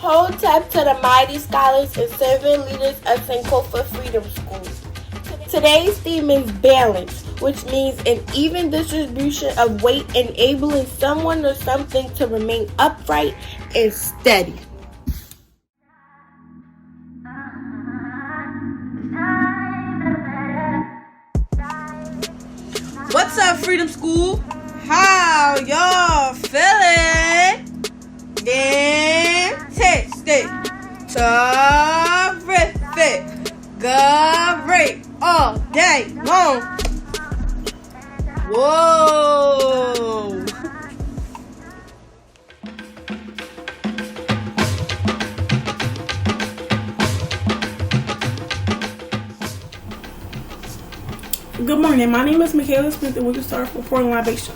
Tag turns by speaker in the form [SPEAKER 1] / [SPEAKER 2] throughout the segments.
[SPEAKER 1] Hold tight to the mighty scholars and servant leaders of Sankofa Freedom School. Today's theme is balance, which means an even distribution of weight, enabling someone or something to remain upright and steady.
[SPEAKER 2] What's up, Freedom School? How y'all feeling? Fantastic, terrific, great, all day long. Whoa!
[SPEAKER 3] Good morning. My name is Michaela Smith, and we can start with pouring libation.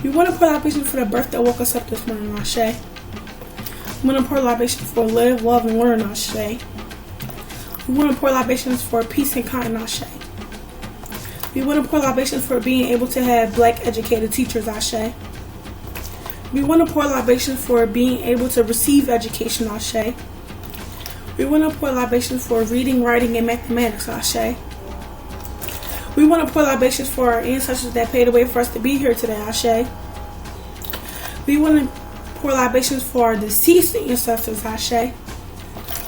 [SPEAKER 3] We want to pour libation for the birth that woke us up this morning, Ashe. We want to pour libations for live, love, and learn, Ashe. We want to pour libations for peace and kindness, Ashe. We want to pour libations for being able to have black educated teachers, Ashe. We want to pour libations for being able to receive education, Ashe. We want to pour libations for reading, writing, and mathematics, Ashe. We want to pour libations for our ancestors that paved the way for us to be here today, Ashe. We want to pour libations for our deceased ancestors, Ashe,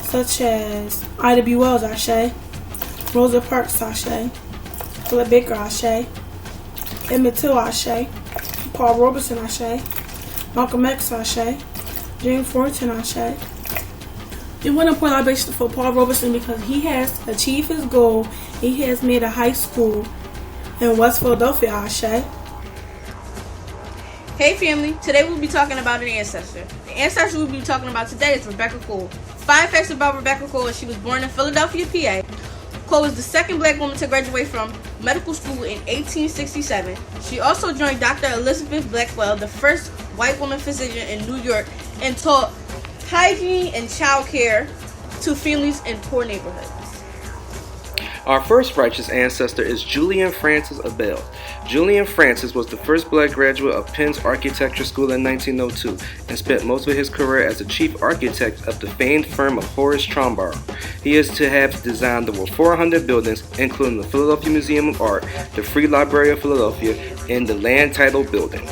[SPEAKER 3] such as Ida B. Wells, Ashe, Rosa Parks, Ashe, Philip Baker, Ashe, Emmett Till, Ashe, Paul Robeson, Ashe, Malcolm X, Ashe, James Fortin, Ashe. We want to pour libations for Paul Robeson because he has achieved his goal. He has made a high school in West Philadelphia, Ashe.
[SPEAKER 2] Hey family, today we'll be talking about an ancestor. The ancestor we'll be talking about today is Rebecca Cole. 5 facts about Rebecca Cole is she was born in Philadelphia, PA. Cole was the second black woman to graduate from medical school in 1867. She also joined Dr. Elizabeth Blackwell, the first white woman physician in New York, and taught hygiene and child care to families in poor neighborhoods.
[SPEAKER 4] Our first righteous ancestor is Julian Francis Abel. Julian Francis was the first black graduate of Penn's Architecture School in 1902 and spent most of his career as the chief architect of the famed firm of Horace Trombar. He is to have designed over 400 buildings, including the Philadelphia Museum of Art, the Free Library of Philadelphia, and the Land Title Building.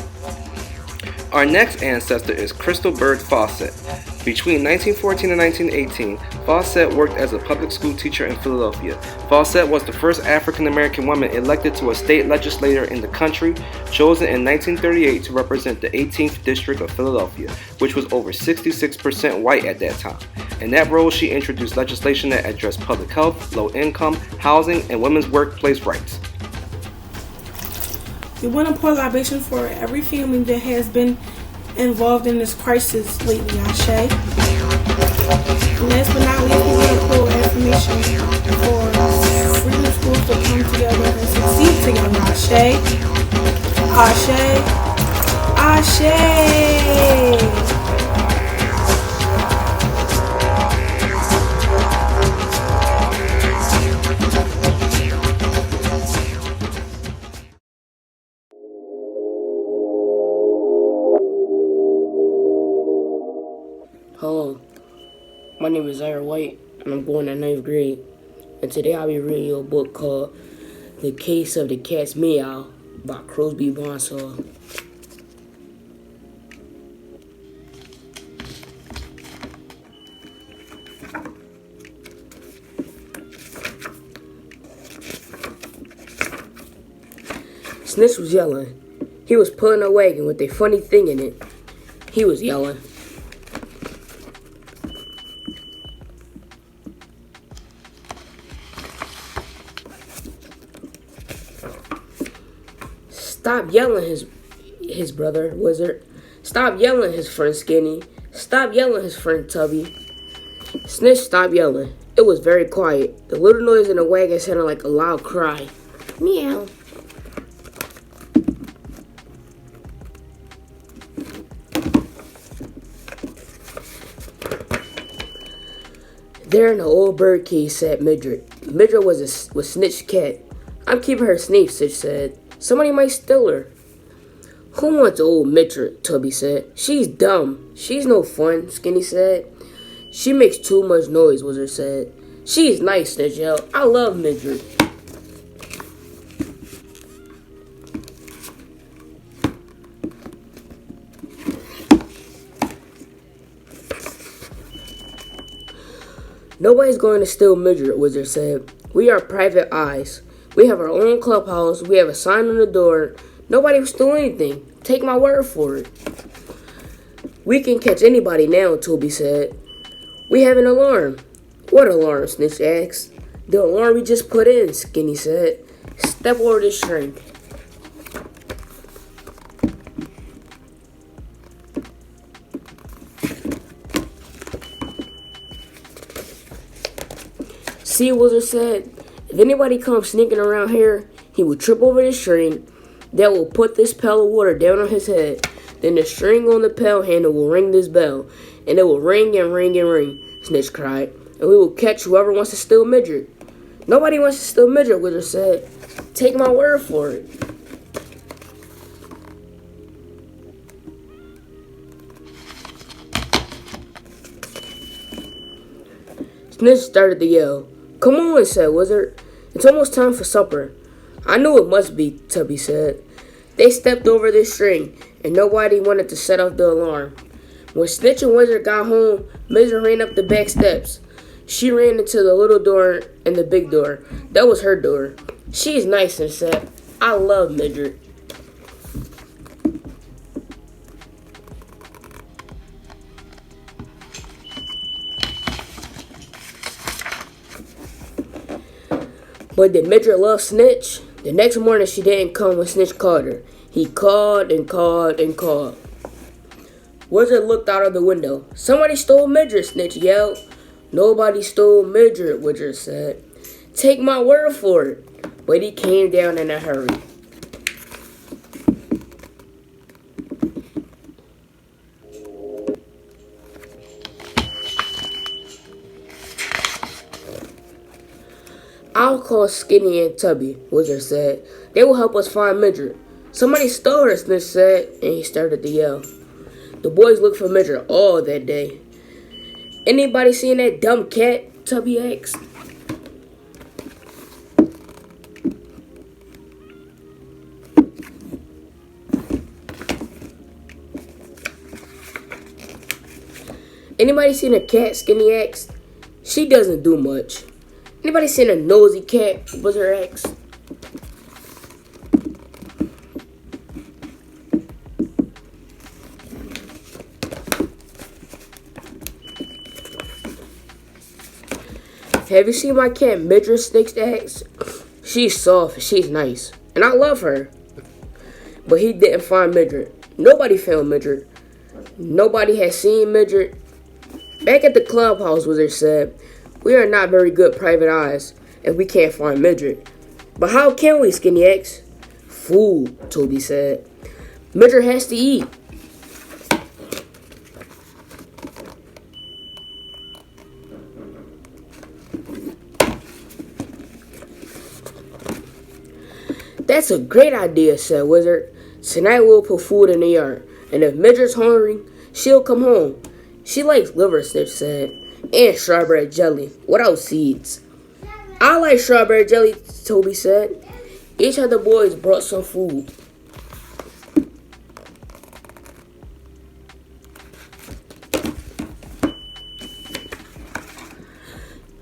[SPEAKER 4] Our next ancestor is Crystal Bird Fawcett. Between 1914 and 1918, Fawcett worked as a public school teacher in Philadelphia. Fawcett was the first African American woman elected to a state legislature in the country, chosen in 1938 to represent the 18th District of Philadelphia, which was over 66% white at that time. In that role, she introduced legislation that addressed public health, low income, housing, and women's workplace rights.
[SPEAKER 3] We want to pour libation for every family that has been involved in this crisis lately, Ashe. And last but not least, we want to pour information for freedom schools to come together and succeed together, Ashe. Ashe. Ashe.
[SPEAKER 5] My name is Zyra White, and I'm going to ninth grade. And today I'll be reading you a book called The Case of the Cat's Meow by Crosby Bonsall. Snitch was yelling. He was pulling a wagon with a funny thing in it. He was yelling. Stop yelling, his brother, Wizard. Stop yelling, his friend Skinny. Stop yelling, his friend Tubby. Snitch stopped yelling. It was very quiet. The little noise in the wagon sounded like a loud cry. Meow. There in the old bird cage sat Midget. Midget was Snitch's cat. I'm keeping her safe, Snitch said. Somebody might steal her. Who wants old Midget? Tubby said. She's dumb. She's no fun, Skinny said. She makes too much noise, Wizard said. She's nice, Snitch yelled. I love Midget. Nobody's going to steal Midget, Wizard said. We are private eyes. We have our own clubhouse. We have a sign on the door. Nobody will steal anything. Take my word for it. We can catch anybody now, Toby said. We have an alarm. What alarm? Snitch asked. The alarm we just put in, Skinny said. Step over the string. See, Wizard said, if anybody comes sneaking around here, he will trip over the string. That will put this pail of water down on his head. Then the string on the pail handle will ring this bell. And it will ring and ring and ring, Snitch cried. And we will catch whoever wants to steal Midget. Nobody wants to steal Midget, Wizard said. Take my word for it. Snitch started to yell. Come on, said Wizard. It's almost time for supper. I knew it must be, Tubby said. They stepped over the string, and nobody wanted to set off the alarm. When Snitch and Wizard got home, Midget ran up the back steps. She ran into the little door and the big door. That was her door. She's nice and said, I love Midget. But did Midget love Snitch? The next morning she didn't come when Snitch called her. He called and called and called. Wizard looked out of the window. Somebody stole Midget, Snitch yelled. Nobody stole Midget, Wizard said. Take my word for it. But he came down in a hurry. I'll call Skinny and Tubby, Wizard said. They will help us find Midget. Somebody stole her, Snitch said, and he started to yell. The boys looked for Midget all that day. Anybody seen that dumb cat? Tubby asked. Anybody seen a cat? Skinny asked. She doesn't do much. Anybody seen a nosy cat? Wizard asked. Have you seen my cat Midget? Snitch asked. She's soft and she's nice. And I love her. But he didn't find Midget. Nobody found Midget. Nobody has seen Midget. Back at the clubhouse, Wizard said, we are not very good private eyes, and we can't find Midget. But how can we, Skinny asked? Food, Toby said. Midget has to eat. That's a great idea, said Wizard. Tonight we'll put food in the yard, and if Midget's hungry, she'll come home. She likes liver, Snitch said. And strawberry jelly, without seeds. I like strawberry jelly, Toby said. Each of the boys brought some food.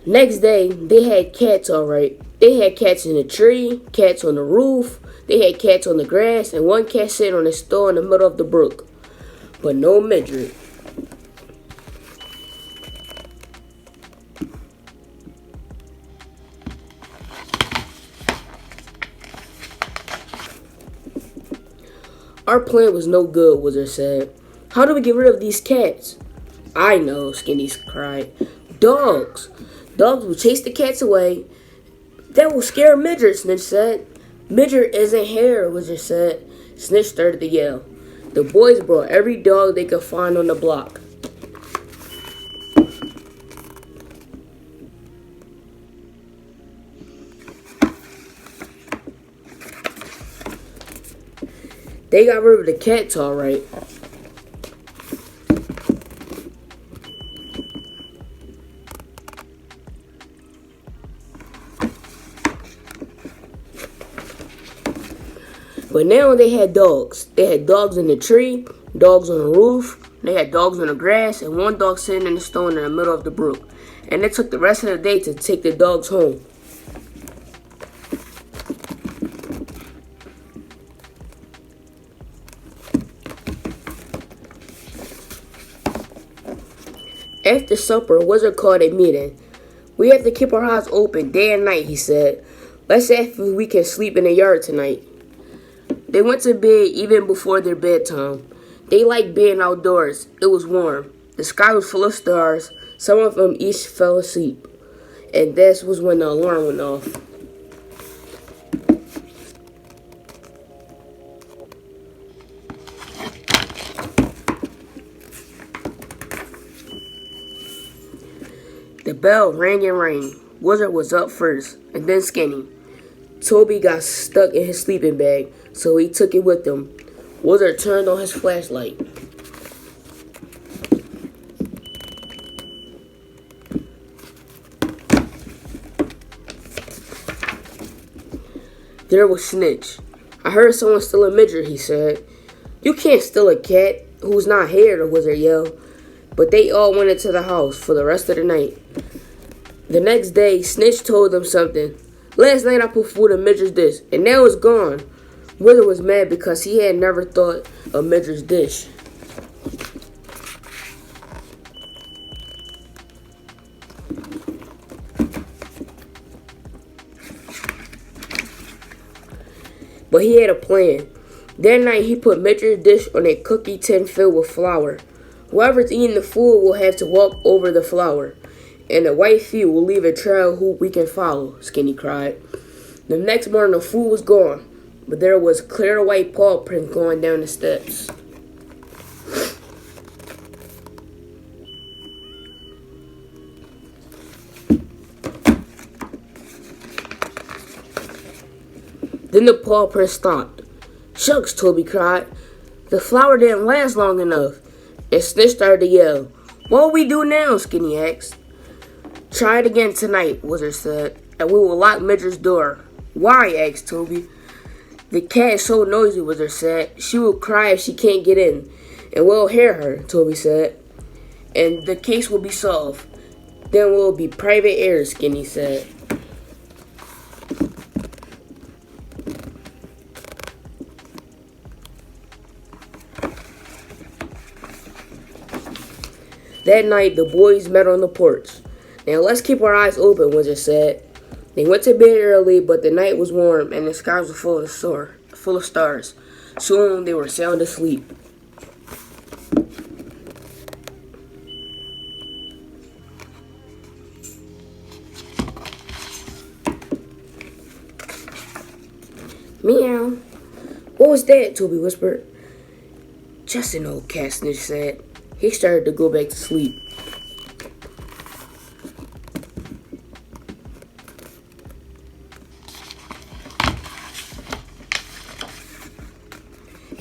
[SPEAKER 5] Next day, they had cats, alright. They had cats in the tree, cats on the roof, they had cats on the grass, and one cat sitting on a stool in the middle of the brook. But no Midget. Our plan was no good, Wizard said. How do we get rid of these cats? I know, Skinny cried. Dogs. Dogs will chase the cats away. That will scare Midget, Snitch said. Midget isn't here, Wizard said. Snitch started to yell. The boys brought every dog they could find on the block. They got rid of the cats, alright. But now they had dogs. They had dogs in the tree, dogs on the roof, they had dogs on the grass, and one dog sitting in the stone in the middle of the brook. And they took the rest of the day to take the dogs home. After supper, Wizard called a meeting. We have to keep our eyes open day and night, he said. Let's see if we can sleep in the yard tonight. They went to bed even before their bedtime. They liked being outdoors. It was warm. The sky was full of stars. Some of them each fell asleep. And this was when the alarm went off. The bell rang and rang. Wizard was up first, and then Skinny. Toby got stuck in his sleeping bag, so he took it with him. Wizard turned on his flashlight. There was Snitch. I heard someone steal a Midget, he said. You can't steal a cat who's not here, the Wizard yelled. But they all went into the house for the rest of the night. The next day, Snitch told them something. Last night I put food in Midget's dish, and now it's gone. Wizard was mad because he had never thought of Midget's dish. But he had a plan. That night he put Midget's dish on a cookie tin filled with flour. Whoever's eating the food will have to walk over the flour. And the white feet will leave a trail who we can follow, Skinny cried. The next morning the food was gone, but there was clear white paw prints going down the steps. Then the paw print stopped. Shucks, Toby cried. The flour didn't last long enough. And Snitch started to yell. What will we do now? Skinny asked. Try it again tonight, Wizard said, and we will lock Midget's door. Why? Asked Toby. The cat is so noisy, Wizard said. She will cry if she can't get in. And we'll hear her, Toby said. And the case will be solved. Then we'll be private heirs, Skinny said. That night, the boys met on the porch. Now, let's keep our eyes open, Wizard said. They went to bed early, but the night was warm and the skies were full of stars. Soon, they were sound asleep. Meow. What was that? Toby whispered. Just an old cat, Snitch said. He started to go back to sleep.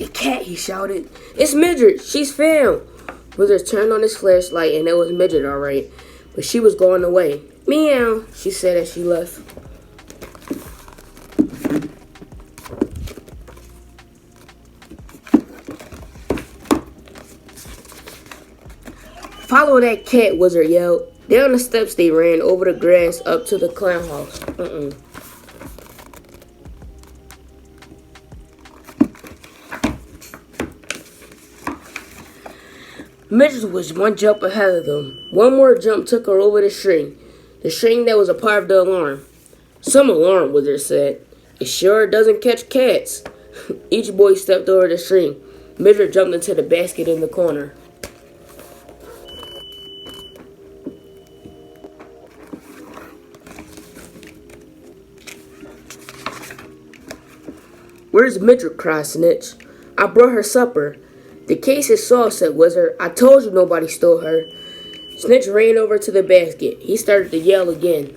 [SPEAKER 5] A cat, he shouted. It's Midget. She's found. Wizard turned on his flashlight and it was Midget, alright. but she was going away. Meow, she said as she left. Follow that cat, Wizard yelled. Down the steps they ran, over the grass, up to the clown house. Midget was one jump ahead of them. One more jump took her over the string that was a part of the alarm. Some alarm, Wizard said. It sure doesn't catch cats. Each boy stepped over the string. Midget jumped into the basket in the corner. Where's Midget? Cried Snitch. I brought her supper. The case is solved, said Wizard. I told you nobody stole her. Snitch ran over to the basket. He started to yell again.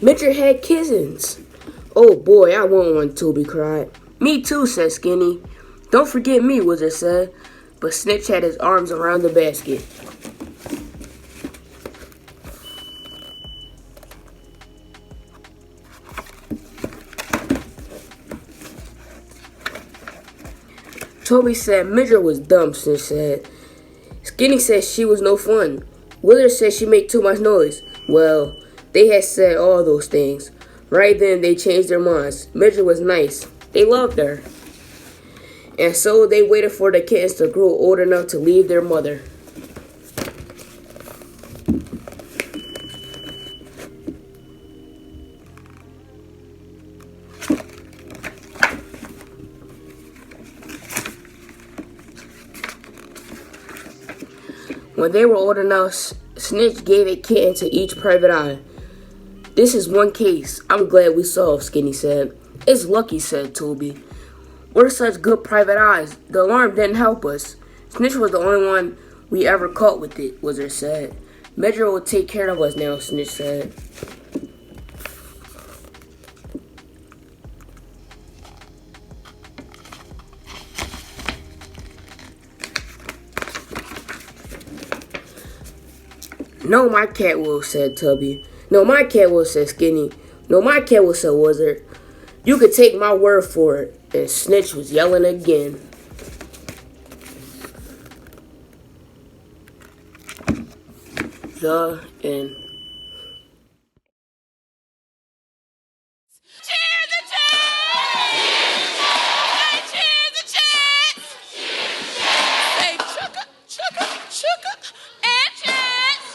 [SPEAKER 5] Midget had kittens. Oh boy, I want one, Toby cried. Me too, said Skinny. Don't forget me, Wizard said. But Snitch had his arms around the basket. Toby said Midget was dumb, Snitch said. Skinny said she was no fun. Wizard said she made too much noise. Well, they had said all those things. Right then, they changed their minds. Midget was nice. They loved her. And so they waited for the kittens to grow old enough to leave their mother. When they were old enough, Snitch gave a kitten to each private eye. This is one case I'm glad we solved, Skinny said. It's lucky, said Toby. We're such good private eyes. The alarm didn't help us. Snitch was the only one we ever caught with it, Wizard said. Midget will take care of us now, Snitch said. No, my cat will, said Tubby. No, my cat will, said Skinny. No, my cat will, said Wizard. You could take my word for it. And Snitch was yelling again. The end.
[SPEAKER 6] Cheer the chance! Cheer the chance! Say chugga, chugga, chugga, and chance!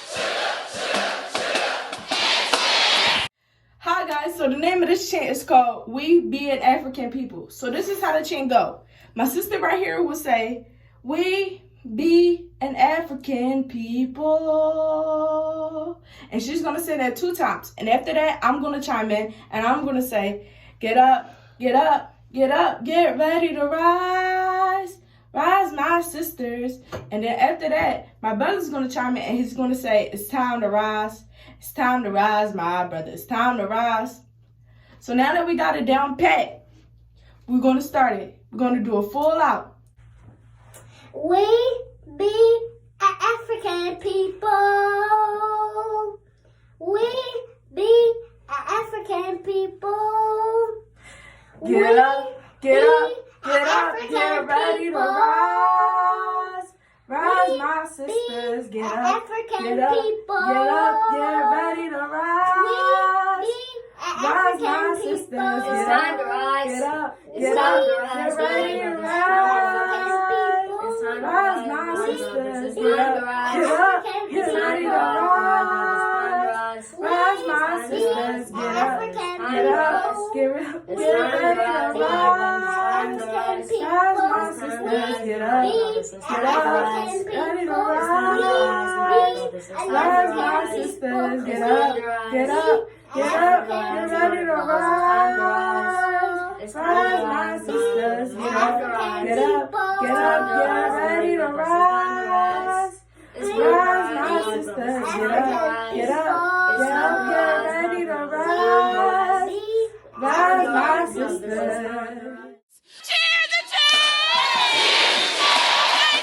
[SPEAKER 3] Hi guys, so the name of this chant is called We Be an African People. So this is how the chant go. My sister right here will say, we be an African people. And she's going to say that 2 times. And after that, I'm going to chime in and I'm going to say, get up, get up, get up, get ready to rise. Rise, my sisters. And then after that, my brother's going to chime in and he's going to say, it's time to rise. It's time to rise, my brother. It's time to rise. So now that we got it down pat, we're going to start it. We're going to do a full out.
[SPEAKER 7] We be an African people. We be an African people.
[SPEAKER 3] Get up, get up, get up, get ready to rise. Rise, my sisters, get up, get up, get up, get ready to rise. Rise, my sisters, get up, get up, get up, get ready to rise. Rise, my sisters, get up, get up, get ready to rise. Rise, my sisters, get up, get up, get ready to rise. Rise, my sisters, get up, ready to rise. Rise, my sisters, get up, get up, get up, get ready to rise. Rise, my sisters, get up, get up, get up, get ready to rise. Rise, my sisters, get up, get up, get up, get ready to rise. That's my sister.
[SPEAKER 6] Cheers and cheers!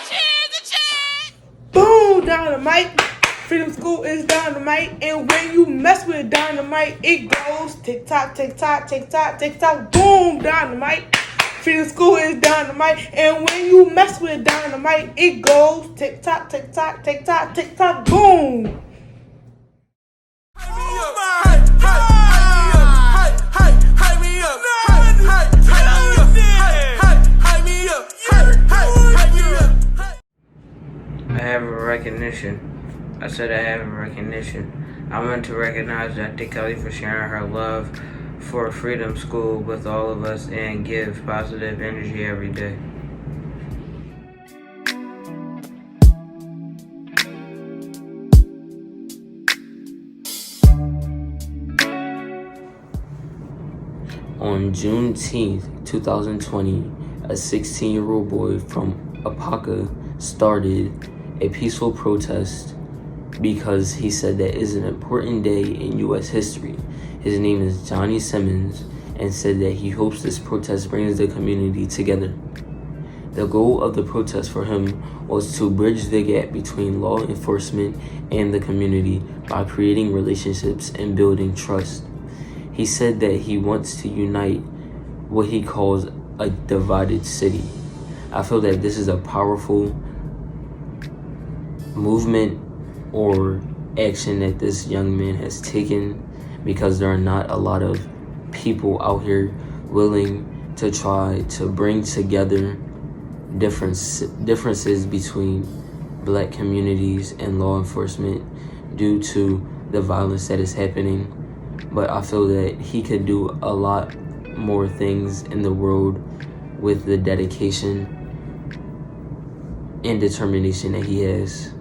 [SPEAKER 6] Cheers and cheers!
[SPEAKER 3] Boom, dynamite. Freedom School is dynamite, and when you mess with dynamite, it goes tick tock, tick tock, tick tock, tick tock. Boom, dynamite. Freedom School is dynamite, and when you mess with dynamite, it goes tick tock, tick tock, tick tock, tick tock. Boom.
[SPEAKER 5] I have a recognition. I said I have a recognition. I want to recognize Dr. Kelly for sharing her love for Freedom School with all of us and give positive energy every day. On Juneteenth, 2020, a 16-year-old boy from Apaka started a peaceful protest because he said that is an important day in U.S. history. His name is Johnny Simmons, and said that he hopes this protest brings the community together. The goal of the protest for him was to bridge the gap between law enforcement and the community by creating relationships and building trust. He said that he wants to unite what he calls a divided city. I feel that this is a powerful movement or action that this young man has taken, because there are not a lot of people out here willing to try to bring together differences between black communities and law enforcement due to the violence that is happening. But I feel that he could do a lot more things in the world with the dedication and determination that he has.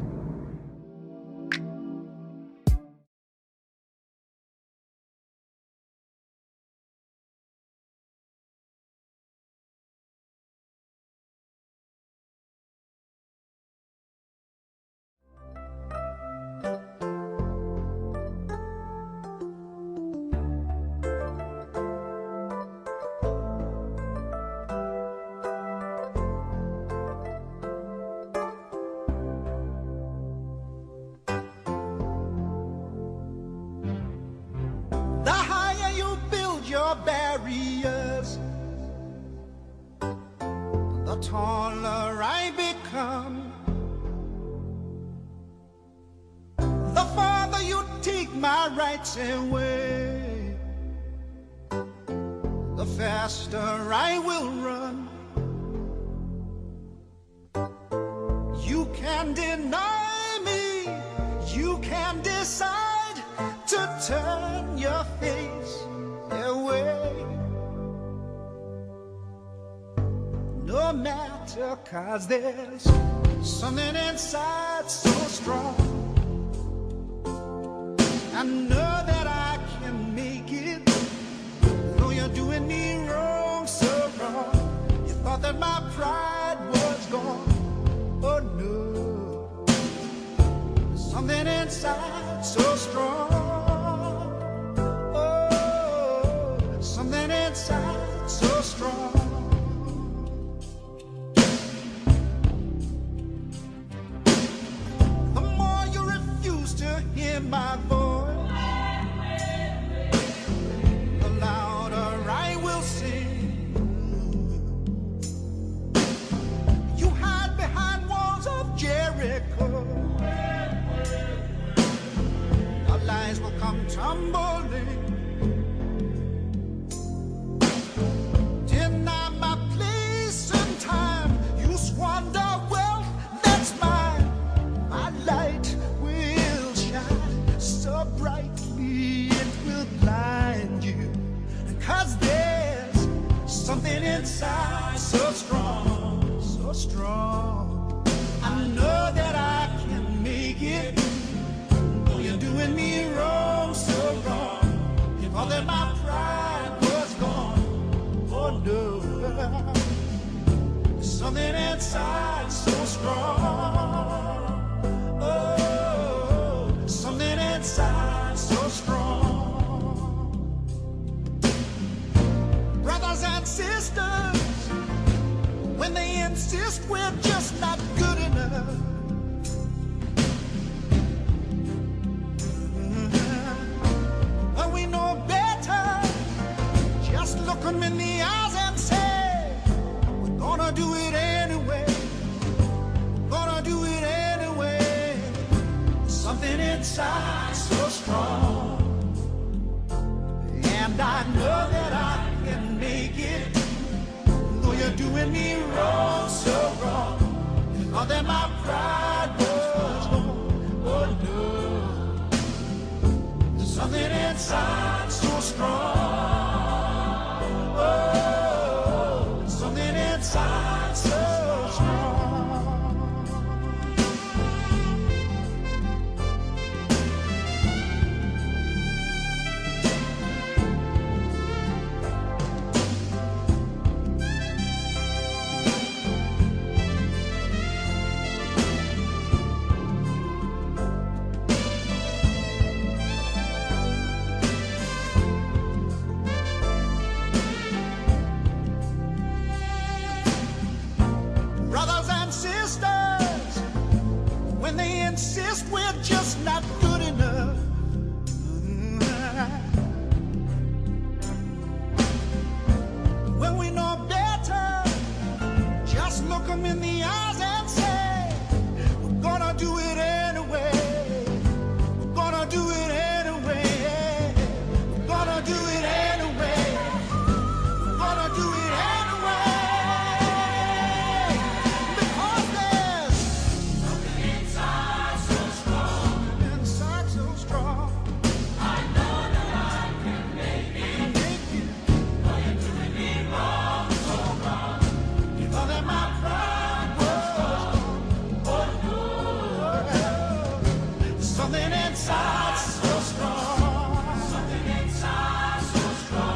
[SPEAKER 8] The higher you build your barriers, the taller I become. The farther you take my rights away, the faster I will run. You can deny me, you can decide to turn your face away. No matter, 'cause there's something inside so strong. I know that I can make it, though you're doing me wrong, so wrong. You thought that my pride was gone. Oh no, there's something inside so strong. Something inside so strong. The more you refuse to hear my voice, the louder I will sing. You hide behind walls of Jericho, our lies will come tumbling. Inside so strong, so strong. I know that I can make it, though you're doing me wrong, so wrong. You thought that my pride was gone. Oh no, there's something inside so strong. Oh, something inside so strong. insist we're just not good enough. When we know better, just look them in the eyes and say, we're gonna do it anyway. Gonna do it anyway. Something inside so strong, and I know that I can make it. Though you're doing me wrong, so wrong. You know that my pride was gone. Oh no, there's something inside so strong. Oh, something inside so strong. Brothers and sisters, when they insist we're just not good enough. When we know better, just look them in the eyes and say, we're gonna do it anyway. We're gonna do it anyway. We're gonna do it anyway. We're gonna do it anyway. Because there's something inside so strong. Inside so strong. I know that I can make it. Make it. Though you're doing me wrong, so wrong. You know that my pride was oh no. Something inside so strong. Something inside so strong. I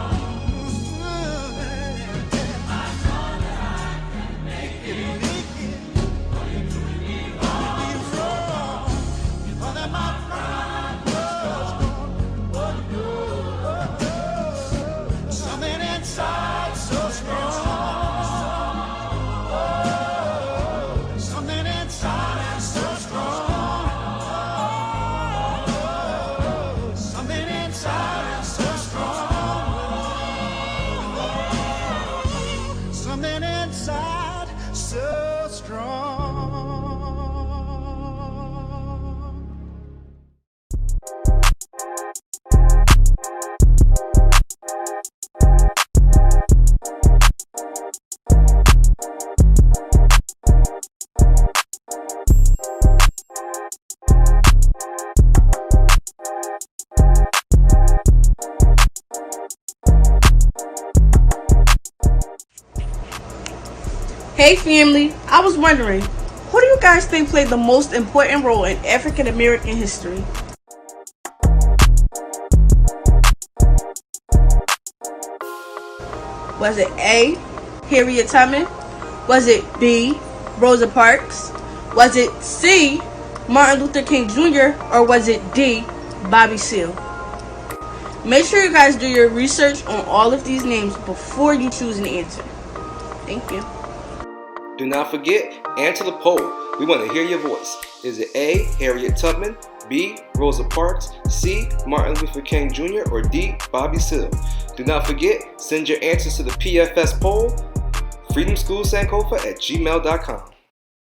[SPEAKER 8] know that I can make it. Make it. Though you're doing me wrong, wrong. You know that my pride was gone. Oh no. Something inside so strong. Something inside so strong. Something inside so strong. Something inside so strong.
[SPEAKER 2] Hey family, I was wondering, who do you guys think played the most important role in African American history? Was it A, Harriet Tubman? Was it B, Rosa Parks? Was it C, Martin Luther King Jr.? Or was it D, Bobby Seale? Make sure you guys do your research on all of these names before you choose an answer. Thank you.
[SPEAKER 4] Do not forget, answer the poll. We want to hear your voice. Is it A, Harriet Tubman, B, Rosa Parks, C, Martin Luther King Jr., or D, Bobby Seale? Do not forget, send your answers to the PFS poll, freedomschoolsankofa@gmail.com.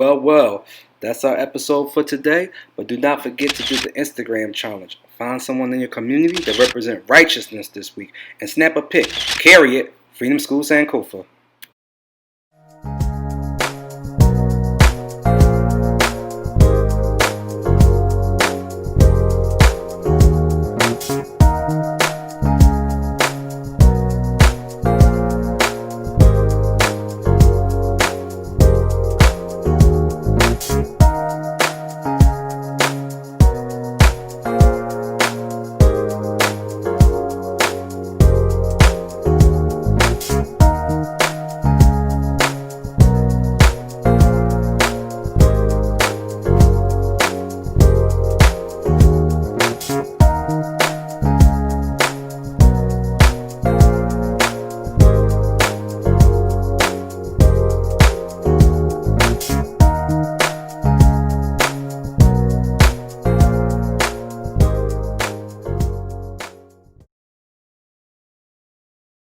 [SPEAKER 4] Well, that's our episode for today, but do not forget to do the Instagram challenge. Find someone in your community that represent righteousness this week and snap a pic. Carry it, Freedom School Sankofa.